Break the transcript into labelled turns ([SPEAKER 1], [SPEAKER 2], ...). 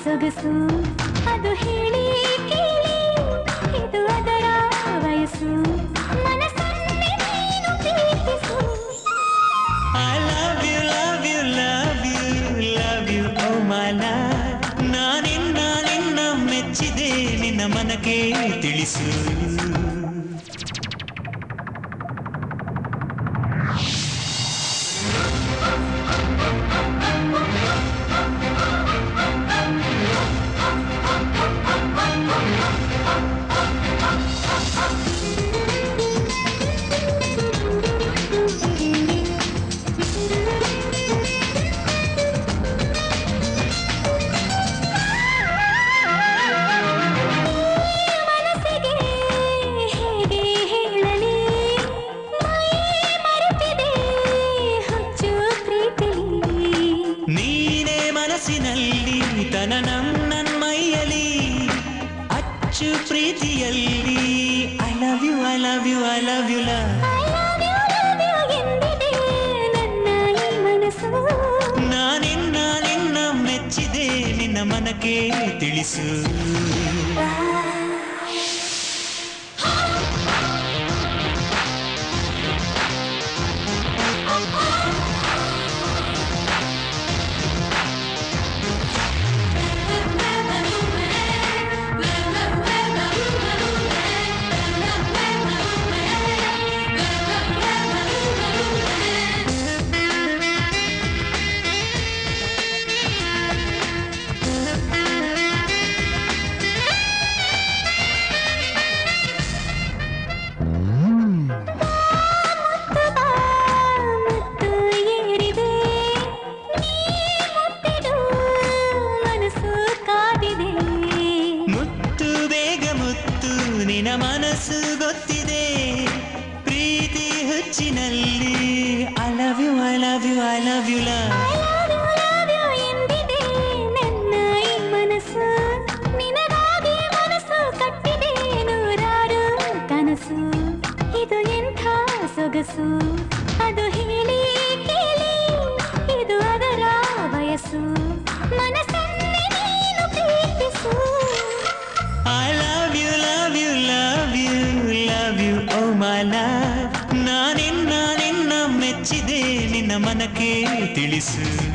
[SPEAKER 1] ಸೊಗಸು ಅದು ಹೇಳಿ ಕೇಳಿ ಇದು ಅದರ ವಯಸ್ಸು ಮನಸ್ಸನ್ನೇ ನೀನು ಪ್ರೀತಿಸು
[SPEAKER 2] I love you love you love you love you oh my love ನಿನ್ನ ಮೆಚ್ಚಿದೆ ನಿನ್ನ ಮನಕ್ಕೆ ತಿಳಿಸು ಮನಸ್ಸಿನಲ್ಲಿ ತನ ನನ್ನ ಮೈಯಲಿ ಅಚ್ಚು ಪ್ರೀತಿಯಲ್ಲಿ I love you I love you I love you ನಿನ್ನ ಮೆಚ್ಚಿದೆ ನಿನ್ನ ಮನಕ್ಕೆ ತಿಳಿಸು ನಿನ್ನ ಮನಸ್ಸು ಗೊತ್ತಿದೆ ಪ್ರೀತಿ ಹುಚ್ಚಿನಲ್ಲಿ I love you I love you I love you
[SPEAKER 1] ಎಂದಿದೆ ನನ್ನ ಈ ಮನಸ್ಸು ನಿನಗಾಗಿ ಮನಸ್ಸು ಕಟ್ಟಿದೆ ನೂರಾರು ಕನಸು ಇದು ಎಂಥ ಸೊಗಸು ಅದು ಹೇಳಿ ಕೇಳಿ ಇದು ಅದರ ವಯಸ್ಸು ಮನಸ್ಸನ್ನೇ ನೀನು ಪ್ರೀತಿಸು
[SPEAKER 2] I love you love you love you love you oh my love ನಿನ್ನ ಮೆಚ್ಚಿದೆ ನಿನ್ನ ಮನಕ್ಕೆ ತಿಳಿಸು